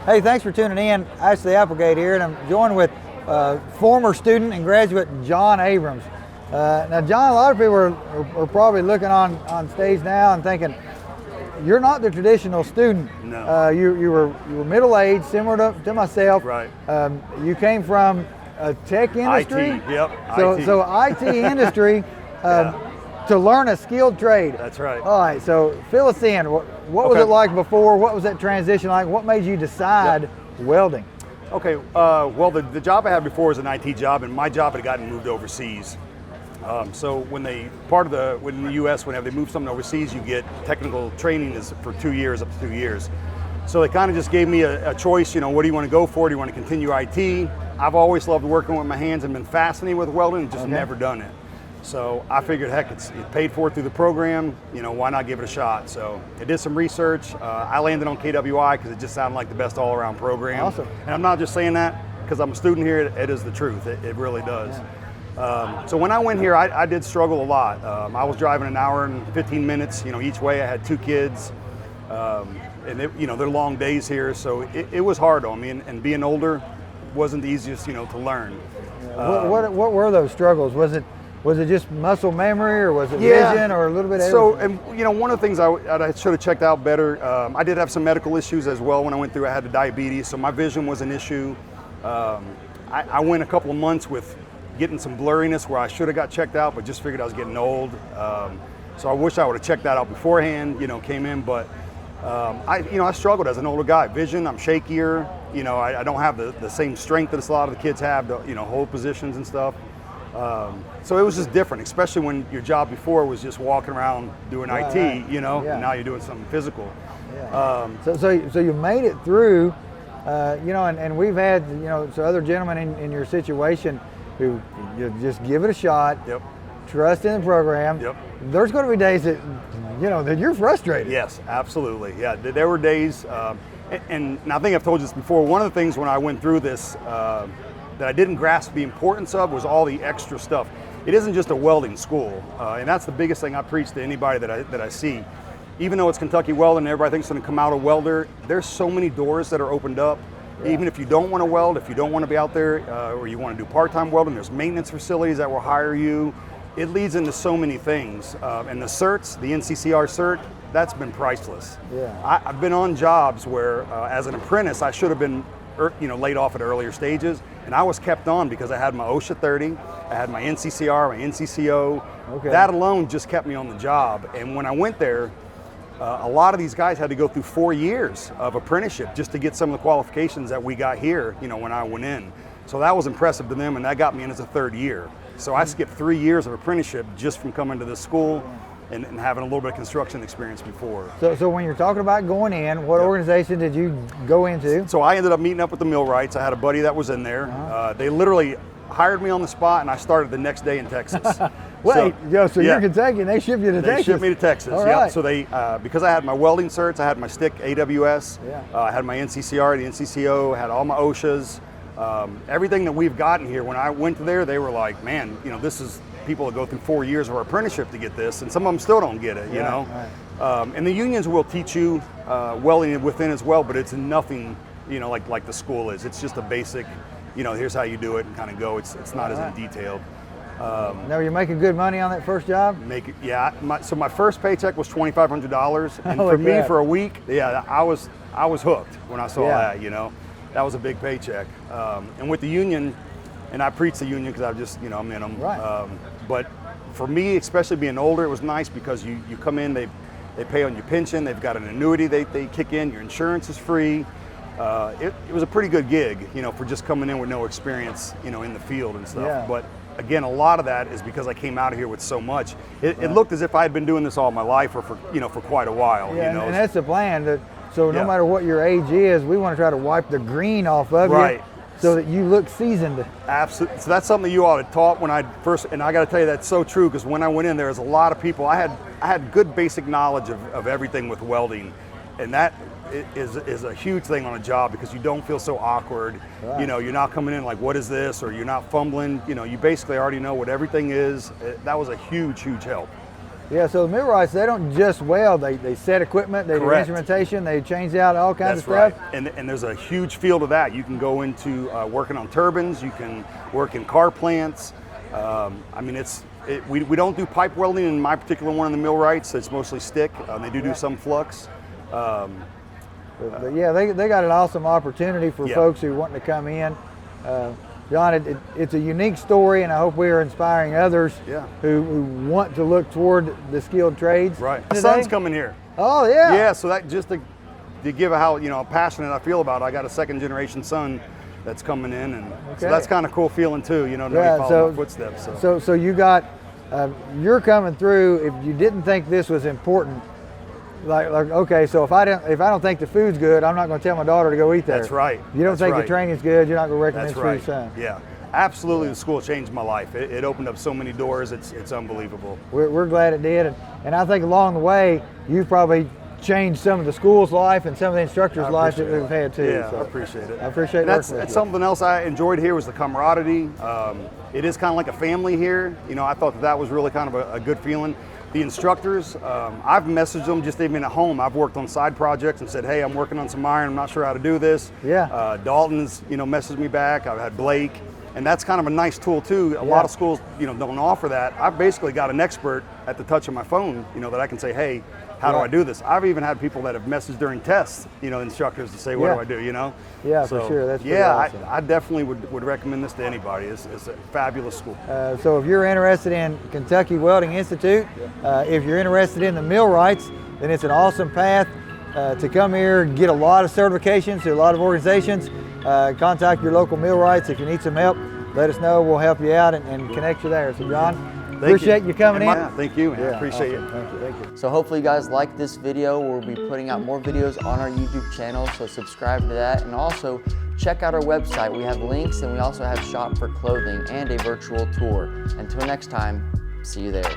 Hey, thanks for tuning in. Ashley Applegate here, and I'm joined with former student and graduate John Abrams. Now, John, a lot of people are probably looking on stage now and thinking, you're not the traditional student. No. You were middle-aged, similar to myself. Right. You came from a tech industry. IT, yep. So IT industry to learn a skilled trade. That's right. All right, so fill us in. What was it like before? What was that transition like? What made you decide welding? Okay, well, the job I had before was an IT job, and my job had gotten moved overseas. So when in the U.S., whenever they move something overseas, you get technical training is for 2 years, up to 2 years. So they kind of just gave me a choice, what do you want to go for? Do you want to continue IT? I've always loved working with my hands and been fascinated with welding, just never done it. So I figured, heck, it's paid for through the program, why not give it a shot? So I did some research. I landed on KWI because it just sounded like the best all-around program. Awesome. And I'm not just saying that because I'm a student here, it is the truth, it really does. Yeah. So when I went here, I did struggle a lot. I was driving an hour and 15 minutes, each way. I had 2 kids, and they're long days here, so it was hard on me, and being older wasn't the easiest, to learn. What were those struggles? Was it just muscle memory, or was it vision, or a little bit of everything? So, and one of the things I should have checked out better, I did have some medical issues as well when I went through. I had the diabetes, so my vision was an issue. I went a couple of months with getting some blurriness where I should have got checked out, but just figured I was getting old. So I wish I would have checked that out beforehand, came in, but I struggled as an older guy. Vision, I'm shakier, I don't have the same strength that a lot of the kids have to, hold positions and stuff. So it was just different, especially when your job before was just walking around doing IT, and now you're doing something physical. Yeah. So you made it through, and we've had, so other gentlemen in your situation who just give it a shot, trust in the program. There's going to be days that, that you're frustrated. Yes, absolutely. Yeah, there were days, and I think I've told you this before, one of the things when I went through this, that I didn't grasp the importance of was all the extra stuff. It isn't just a welding school, and that's the biggest thing I preach to anybody that I see. Even though it's Kentucky Welding and everybody thinks it's going to come out a welder, there's so many doors that are opened up. Even if you don't want to weld, if you don't want to be out there, or you want to do part-time welding, there's maintenance facilities that will hire you. It leads into so many things. And the certs, the NCCR cert, that's been priceless. I've been on jobs where, as an apprentice, I should have been laid off at earlier stages, and I was kept on because I had my OSHA 30, I had my NCCR, my NCCO. That alone just kept me on the job. And when I went there, a lot of these guys had to go through 4 years of apprenticeship just to get some of the qualifications that we got here, when I went in. So that was impressive to them, and that got me in as a 3rd year. So I skipped 3 years of apprenticeship just from coming to this school and having a little bit of construction experience before. So when you're talking about going in, what organization did you go into? So I ended up meeting up with the millwrights. I had a buddy that was in there. They literally hired me on the spot, and I started the next day in Texas. Wait, so you're Kentucky, and they shipped you to Texas? They shipped me to Texas, Right. So they, because I had my welding certs, I had my stick AWS, I had my NCCR, the NCCO, had all my OSHAs. Everything that we've gotten here, when I went to there, they were like, man, this is people that go through 4 years of our apprenticeship to get this, and some of them still don't get it, and the unions will teach you welding within as well, but it's nothing, like the school is. It's just a basic, here's how you do it and kind of go. It's not as in detailed. Now, you're making good money on that first job? So my first paycheck was $2,500, and for me, for a week, I was hooked when I saw that. That was a big paycheck. And with the union, and I preach the union because I just, I'm in them. Right. But for me, especially being older, it was nice because you come in, they pay on your pension, they've got an annuity they kick in, your insurance is free. It was a pretty good gig, for just coming in with no experience, in the field and stuff. Yeah. But again, a lot of that is because I came out of here with so much. It looked as if I had been doing this all my life, or for quite a while. And that's the plan. So no matter what your age is, we want to try to wipe the green off of you, so that you look seasoned. Absolutely. So that's something you ought to taught when I first, and I got to tell you that's so true, because when I went in, there was a lot of people. I had good basic knowledge of everything with welding, and that is a huge thing on a job, because you don't feel so awkward. Right. You're not coming in like, what is this? Or you're not fumbling. You basically already know what everything is. That was a huge help. Yeah, so the millwrights, they don't just weld, they set equipment, they Correct. do instrumentation, they change out all kinds of That's stuff. right. And there's a huge field of that. You can go into working on turbines, you can work in car plants. I mean, we don't do pipe welding in my particular one in the millwrights. It's mostly stick. They do some flux. But yeah, they got an awesome opportunity for folks who want to come in. John, it's a unique story, and I hope we are inspiring others who want to look toward the skilled trades. Right. My son's coming here. Oh yeah. Yeah. So that just to give how passionate I feel about it. I got a second generation son that's coming in, and so that's kind of cool feeling too. To follow my footsteps. So you got you're coming through. If you didn't think this was important. Like okay, so if I don't think the food's good, I'm not going to tell my daughter to go eat there. That's right. You don't think the training's good, you're not going to recommend it for your son. Yeah, absolutely. The school changed my life. It opened up so many doors. It's unbelievable. We're glad it did, and I think along the way you've probably changed some of the school's life and some of the instructors' life that we've had too. Yeah, so I appreciate it. I appreciate it. That's something else I enjoyed here was the camaraderie. It is kind of like a family here. I thought that was really kind of a good feeling. The instructors, I've messaged them just even at home. I've worked on side projects and said, hey, I'm working on some iron. I'm not sure how to do this. Yeah. Dalton's, messaged me back. I've had Blake. And that's kind of a nice tool too. A lot of schools, don't offer that. I've basically got an expert at the touch of my phone, that I can say, hey, how do I do this? I've even had people that have messaged during tests, instructors to say, what do I do, Yeah, so, for sure. That's awesome. awesome. I definitely would recommend this to anybody. It's a fabulous school. So if you're interested in Kentucky Welding Institute, if you're interested in the millwrights, then it's an awesome path to come here, get a lot of certifications to a lot of organizations. Contact your local millwrights. If you need some help, let us know. We'll help you out and connect you there. So John, appreciate you coming in. Yeah, thank you. I appreciate awesome. it. Thank you. So hopefully you guys like this video. We'll be putting out more videos on our YouTube channel, so subscribe to that. And also check out our website. We have links, and we also have shop for clothing and a virtual tour. Until next time, see you there.